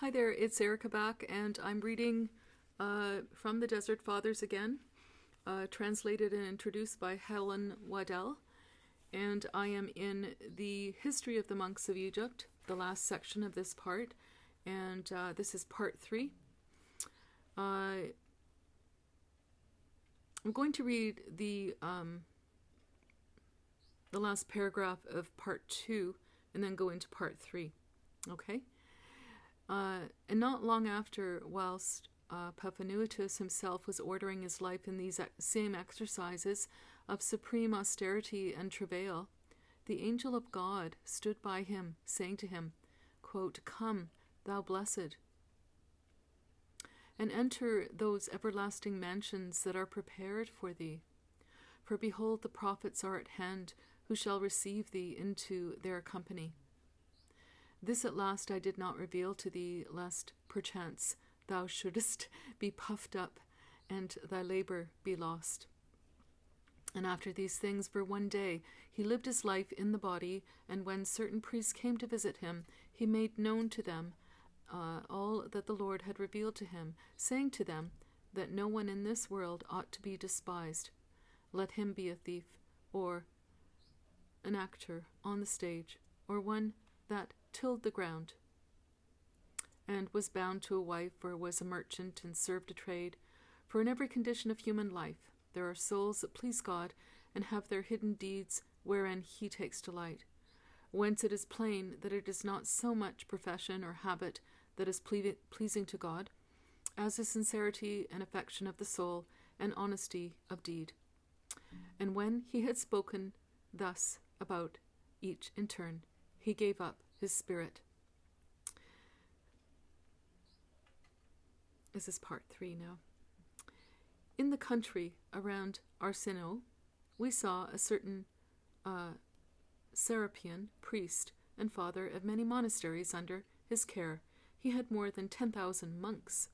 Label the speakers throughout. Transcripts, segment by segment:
Speaker 1: Hi there, it's Erica back, and I'm reading from the Desert Fathers again, translated and introduced by Helen Waddell. And I am in the History of the Monks of Egypt, the last section of this part, and this is part 3. I'm going to read the last paragraph of part 2 and then go into part 3. Okay? And not long after, whilst Paphnutius himself was ordering his life in these same exercises of supreme austerity and travail, the angel of God stood by him, saying to him, quote, "Come, thou blessed, and enter those everlasting mansions that are prepared for thee. For behold, the prophets are at hand, who shall receive thee into their company. This at last I did not reveal to thee, lest perchance thou shouldest be puffed up, and thy labor be lost." And after these things, for one day, he lived his life in the body, and when certain priests came to visit him, he made known to them all that the Lord had revealed to him, saying to them that no one in this world ought to be despised, let him be a thief, or an actor on the stage, or one that tilled the ground, and was bound to a wife, or was a merchant and served a trade. For in every condition of human life there are souls that please God and have their hidden deeds wherein he takes delight. Whence it is plain that it is not so much profession or habit that is pleasing to God, as the sincerity and affection of the soul and honesty of deed. And when he had spoken thus about each in turn, he gave up his spirit. This is part 3 now. In the country around Arsinoe, we saw a certain Serapion, priest and father of many monasteries under his care. He had more than 10,000 monks,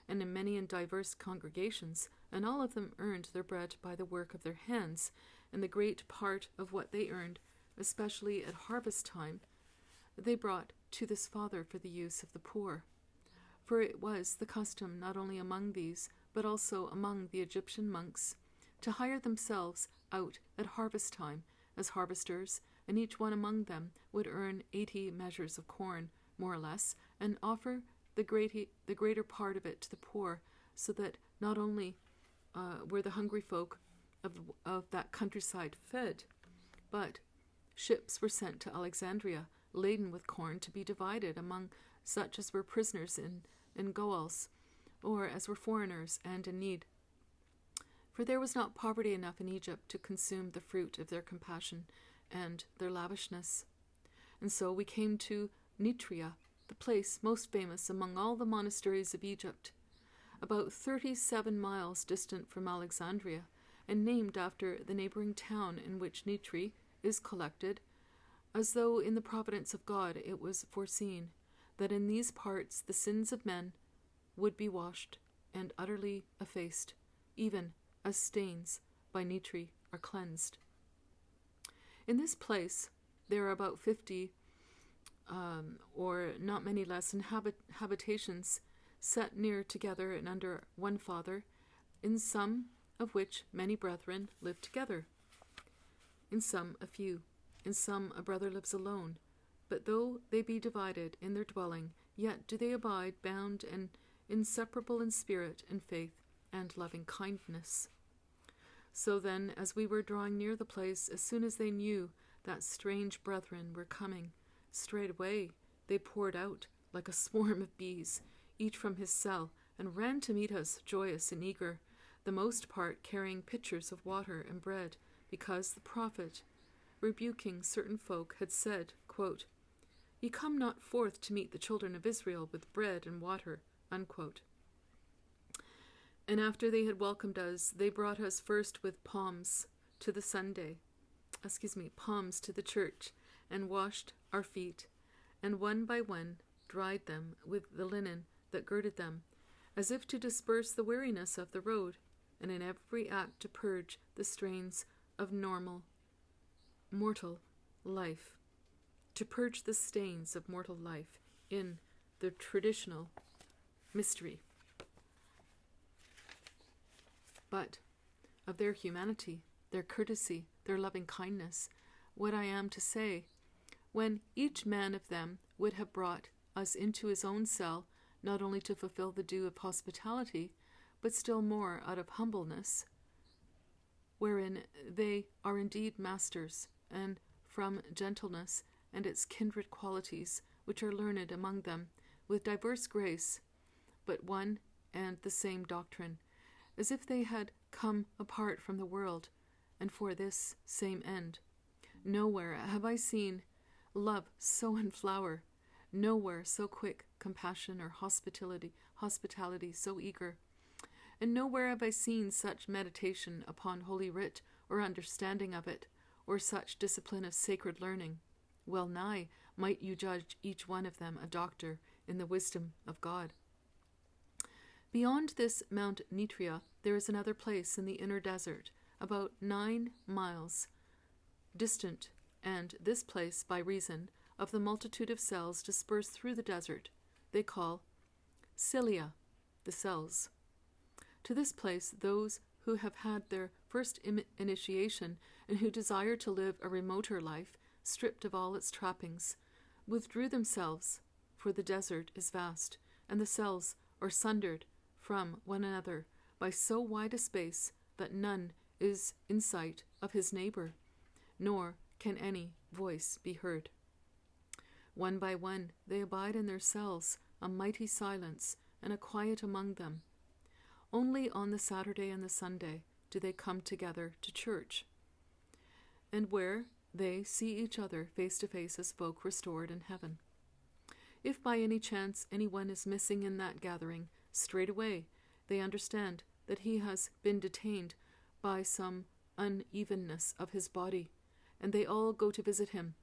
Speaker 1: and in many and diverse congregations, and all of them earned their bread by the work of their hands, and the great part of what they earned, especially at harvest time, they brought to this father for the use of the poor. For it was the custom not only among these, but also among the Egyptian monks, to hire themselves out at harvest time as harvesters, and each one among them would earn 80 measures of corn, more or less, and offer the greater part of it to the poor, so that not only were the hungry folk of that countryside fed, but ships were sent to Alexandria, laden with corn, to be divided among such as were prisoners in gaols, or as were foreigners and in need. For there was not poverty enough in Egypt to consume the fruit of their compassion and their lavishness. And so we came to Nitria, the place most famous among all the monasteries of Egypt, about 37 miles distant from Alexandria, and named after the neighboring town in which Nitri is collected, as though in the providence of God it was foreseen that in these parts the sins of men would be washed and utterly effaced, even as stains by Nitri are cleansed. In this place there are about 50 or not many less habitations set near together and under one father, in some of which many brethren live together, in some a few, in some a brother lives alone. But though they be divided in their dwelling, yet do they abide bound and inseparable in spirit and faith and loving kindness. So then, as we were drawing near the place, as soon as they knew that strange brethren were coming, straightway they poured out like a swarm of bees, each from his cell, and ran to meet us, joyous and eager, the most part carrying pitchers of water and bread, because the prophet, rebuking certain folk, had said, quote, "Ye come not forth to meet the children of Israel with bread and water," unquote. And after they had welcomed us, they brought us first with palms to the church, and washed our feet, and one by one dried them with the linen that girded them, as if to disperse the weariness of the road, and in every act to purge the stains of mortal life, in the traditional mystery, but of their humanity, their courtesy, their loving kindness, what I am to say, when each man of them would have brought us into his own cell, not only to fulfill the due of hospitality, but still more out of humbleness, wherein they are indeed masters, and from gentleness and its kindred qualities, which are learned among them, with diverse grace, but one and the same doctrine, as if they had come apart from the world, and for this same end. Nowhere have I seen love so in flower, nowhere so quick compassion or hospitality so eager, and nowhere have I seen such meditation upon Holy Writ or understanding of it, or such discipline of sacred learning. Well nigh might you judge each one of them a doctor in the wisdom of God. Beyond this Mount Nitria there is another place in the inner desert, about 9 miles distant, and this place, by reason of the multitude of cells dispersed through the desert, they call Cilia, the cells. To this place those who have had their first initiation and who desire to live a remoter life, stripped of all its trappings, withdrew themselves, for the desert is vast, and the cells are sundered from one another by so wide a space that none is in sight of his neighbor, nor can any voice be heard. One by one they abide in their cells, a mighty silence and a quiet among them. Only on the Saturday and the Sunday do they come together to church, and where they see each other face to face as folk restored in heaven. If by any chance anyone is missing in that gathering, straightway they understand that he has been detained by some unevenness of his body, and they all go to visit him,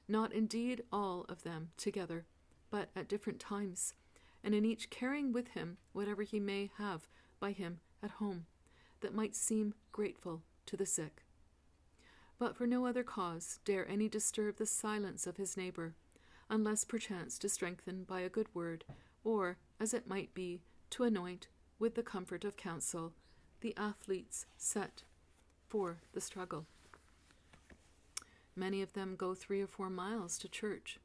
Speaker 1: not indeed all of them together, but at different times, and in each carrying with him whatever he may have by him at home that might seem grateful to the sick. But for no other cause dare any disturb the silence of his neighbor, unless perchance to strengthen by a good word, or, as it might be, to anoint with the comfort of counsel the athletes set for the struggle. Many of them go 3 or 4 miles to church,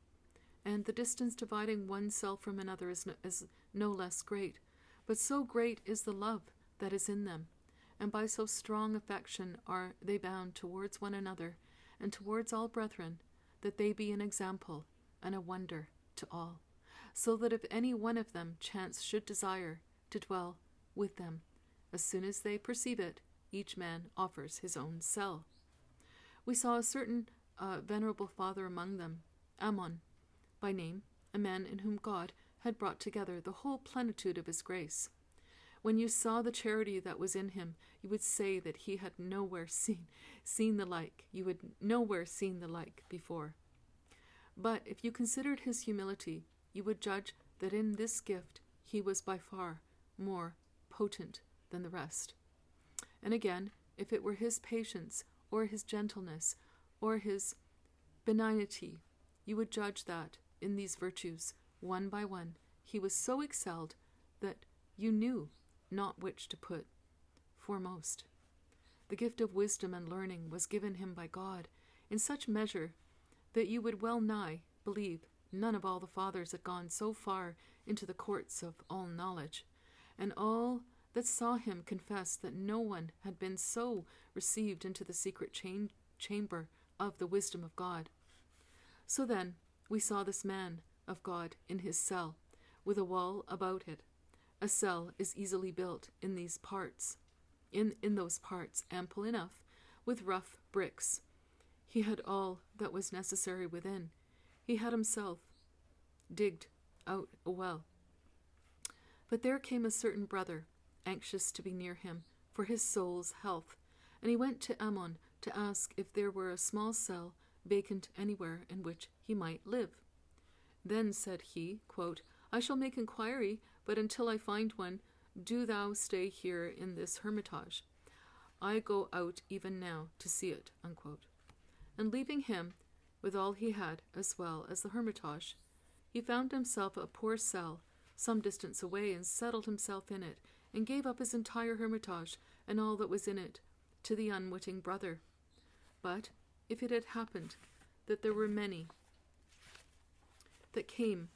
Speaker 1: and the distance dividing one cell from another is no less great, but so great is the love that is in them, and by so strong affection are they bound towards one another and towards all brethren, that they be an example and a wonder to all, so that if any one of them chance should desire to dwell with them, as soon as they perceive it, each man offers his own cell. We saw a certain venerable father among them, Ammon by name, a man in whom God had brought together the whole plenitude of his grace. When you saw the charity that was in him, you would say that he had nowhere seen the like. You had nowhere seen the like before. But if you considered his humility, you would judge that in this gift he was by far more potent than the rest. And again, if it were his patience, or his gentleness, or his benignity, you would judge that in these virtues, one by one, he was so excelled that you knew not which to put foremost. The gift of wisdom and learning was given him by God in such measure that you would well nigh believe none of all the fathers had gone so far into the courts of all knowledge, and all that saw him confessed that no one had been so received into the secret chamber of the wisdom of God. So then we saw this man of God in his cell, with a wall about it. A cell is easily built in these parts, in those parts, ample enough, with rough bricks. He had all that was necessary within. He had himself digged out a well. But there came a certain brother, anxious to be near him for his soul's health, and he went to Ammon to ask if there were a small cell vacant anywhere in which he might live. Then said he, quote, I shall make inquiry, but until I find one, do thou stay here in this hermitage. I go out even now to see it, unquote. And leaving him with all he had, as well as the hermitage, he found himself a poor cell some distance away, and settled himself in it, and gave up his entire hermitage and all that was in it to the unwitting brother. But if it had happened that there were many that came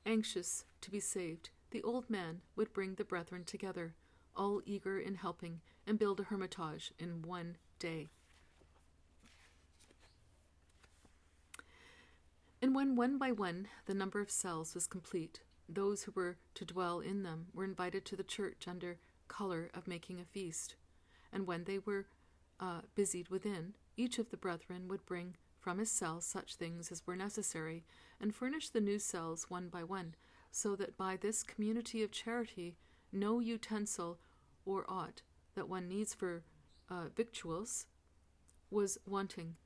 Speaker 1: anxious to be saved, the old man would bring the brethren together, all eager in helping, and build a hermitage in one day. And when one by one the number of cells was complete, those who were to dwell in them were invited to the church under colour of making a feast. And when they were busied within, each of the brethren would bring from his cell such things as were necessary, and furnish the new cells one by one, so that by this community of charity no utensil or aught that one needs for victuals was wanting,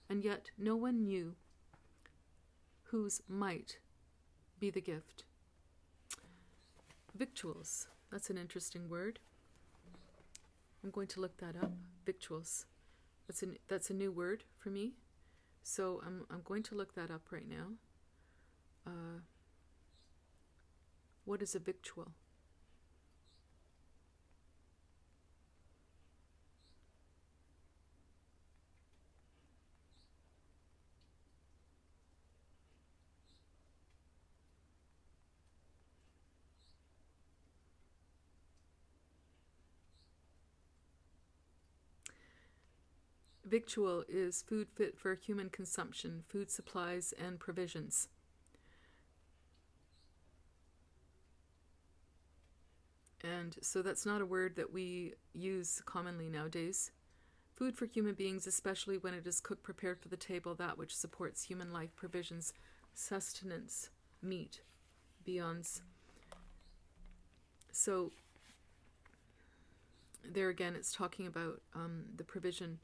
Speaker 1: and yet no one knew whose might be the gift. Victuals, that's an interesting word. I'm going to look that up. Victuals. That's a new word for me. So I'm going to look that up right now. What is a victual? Victual is food fit for human consumption, food supplies and provisions. And so that's not a word that we use commonly nowadays. Food for human beings, especially when it is cooked, prepared for the table, that which supports human life, provisions, sustenance, meat, viands. So there again, it's talking about the provision.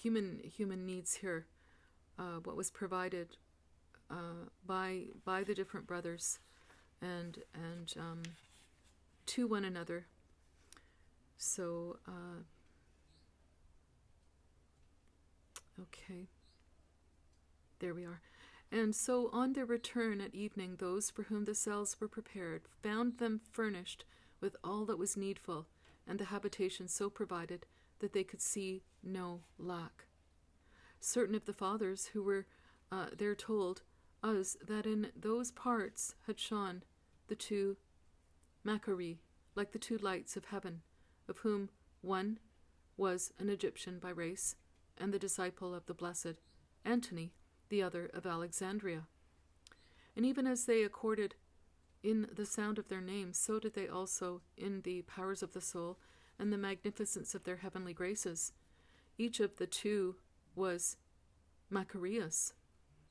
Speaker 1: Human needs here, what was provided by the different brothers and to one another. So okay, there we are. And so on their return at evening, those for whom the cells were prepared found them furnished with all that was needful, and the habitation so provided that they could see no lack. Certain of the fathers who were there told us that in those parts had shone the two Maccarii, like the two lights of heaven, of whom one was an Egyptian by race, and the disciple of the blessed Antony, the other of Alexandria. And even as they accorded in the sound of their names, so did they also in the powers of the soul and the magnificence of their heavenly graces. Each of the two was Macarius,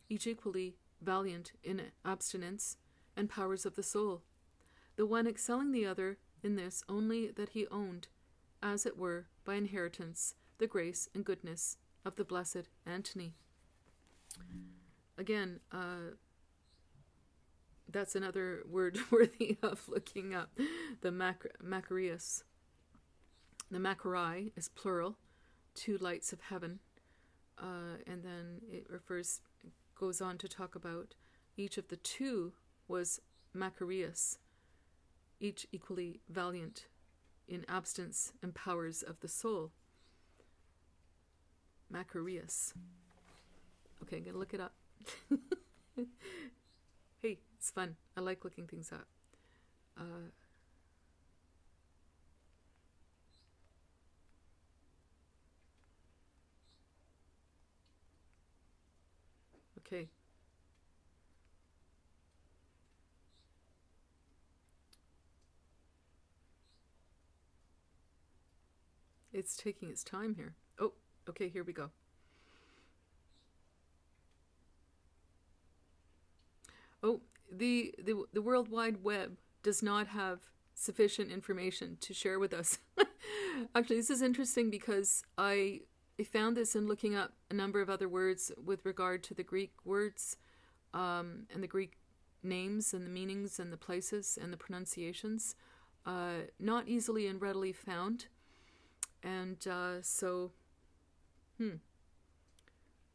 Speaker 1: each equally valiant in abstinence and powers of the soul, the one excelling the other in this only, that he owned, as it were, by inheritance, the grace and goodness of the blessed Antony. Again, that's another word worthy of looking up. The Macarius. The Maccarii is plural, two lights of heaven, and then it goes on to talk about each of the two was Macarius, each equally valiant in abstinence and powers of the soul. Macarius. Okay, I'm going to look it up. Hey, it's fun. I like looking things up. Okay. It's taking its time here. Oh, okay, here we go. Oh, the World Wide Web does not have sufficient information to share with us. Actually, this is interesting because I found this in looking up a number of other words with regard to the Greek words and the Greek names and the meanings and the places and the pronunciations. Not easily and readily found. And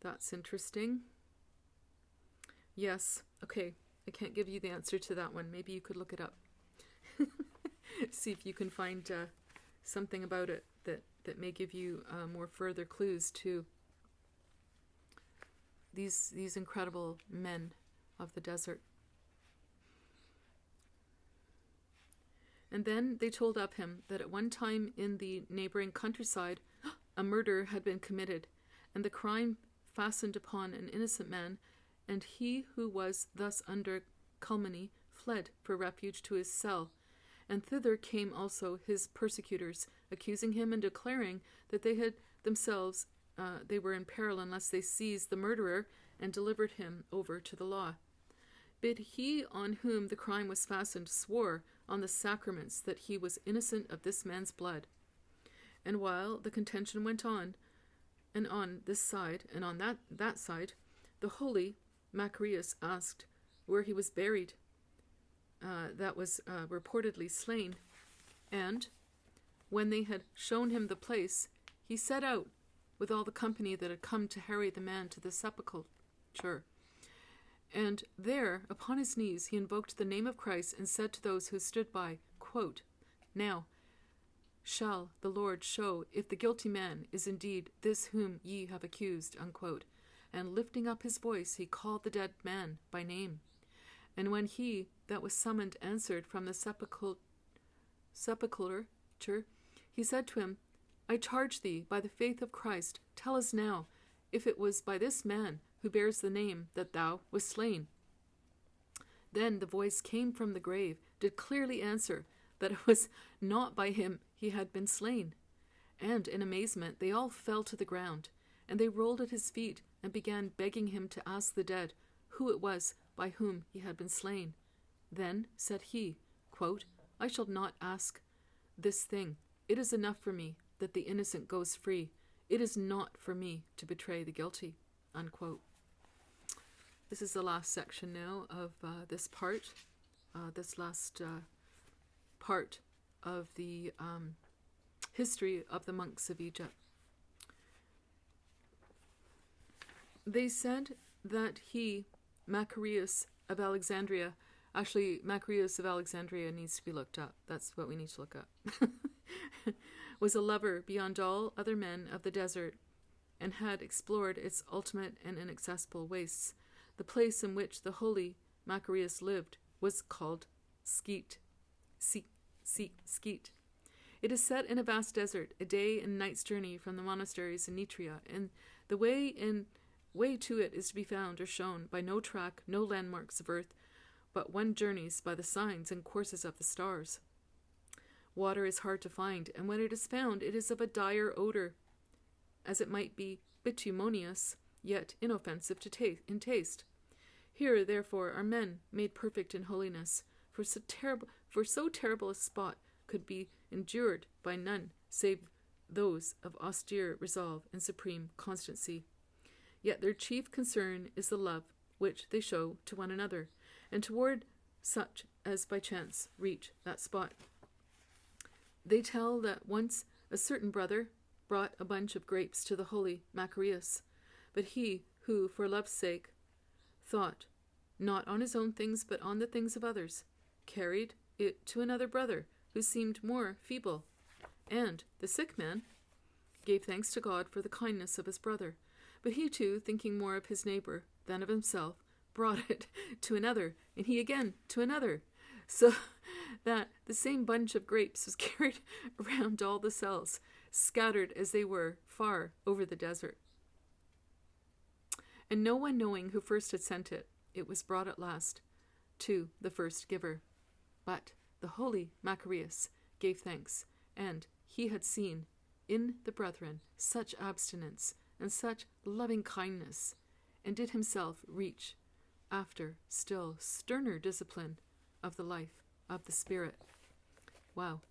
Speaker 1: That's interesting. Yes. Okay. I can't give you the answer to that one. Maybe you could look it up. See if you can find something about it that may give you more further clues to these incredible men of the desert. And then they told Abham that at one time in the neighboring countryside a murder had been committed, and the crime fastened upon an innocent man, and he who was thus under calumny fled for refuge to his cell. And thither came also his persecutors, accusing him and declaring that they had themselves they were in peril unless they seized the murderer and delivered him over to the law. But he on whom the crime was fastened swore on the sacraments that he was innocent of this man's blood. And while the contention went on, and on this side and on that side, the holy Macarius asked where he was buried, that was reportedly slain. And when they had shown him the place, he set out with all the company that had come to harry the man to the sepulchre. And there, upon his knees, he invoked the name of Christ and said to those who stood by, quote, "Now shall the Lord show if the guilty man is indeed this whom ye have accused," unquote. And lifting up his voice, he called the dead man by name. And when he that was summoned answered from the sepulchre, he said to him, "I charge thee, by the faith of Christ, tell us now, if it was by this man who bears the name that thou wast slain." Then the voice came from the grave, did clearly answer that it was not by him he had been slain. And in amazement they all fell to the ground, and they rolled at his feet and began begging him to ask the dead who it was by whom he had been slain. Then said he, quote, "I shall not ask this thing. It is enough for me that the innocent goes free. It is not for me to betray the guilty," unquote. This is the last section now of this last part of the history of the monks of Egypt. They said that he, Macarius of Alexandria, actually Macarius of Alexandria needs to be looked up. That's what we need to look up. Was a lover beyond all other men of the desert, and had explored its ultimate and inaccessible wastes. The place in which the holy Macarius lived was called Skeet. Skeet. It is set in a vast desert, a day and night's journey from the monasteries in Nitria, and the way to it is to be found or shown by no track, no landmarks of earth, but one journeys by the signs and courses of the stars. Water is hard to find, and when it is found, it is of a dire odor, as it might be bituminous, yet inoffensive in taste. Here, therefore, are men made perfect in holiness, for so terrible a spot could be endured by none save those of austere resolve and supreme constancy. Yet their chief concern is the love which they show to one another, and toward such as by chance reach that spot. They tell that once a certain brother brought a bunch of grapes to the holy Macarius, but he who, for love's sake, thought not on his own things but on the things of others, carried it to another brother who seemed more feeble, and the sick man gave thanks to God for the kindness of his brother. But he too, thinking more of his neighbor than of himself, brought it to another, and he again to another, so that the same bunch of grapes was carried around all the cells, scattered as they were far over the desert. And no one knowing who first had sent it, it was brought at last to the first giver. But the holy Macarius gave thanks, and he had seen in the brethren such abstinence and such loving kindness, and did himself reach after still sterner discipline of the life of the Spirit. Wow.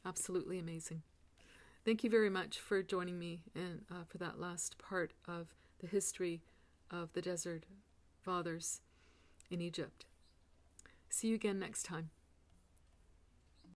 Speaker 1: Absolutely amazing. Thank you very much for joining me for that last part of the history of the Desert Fathers in Egypt. See you again next time.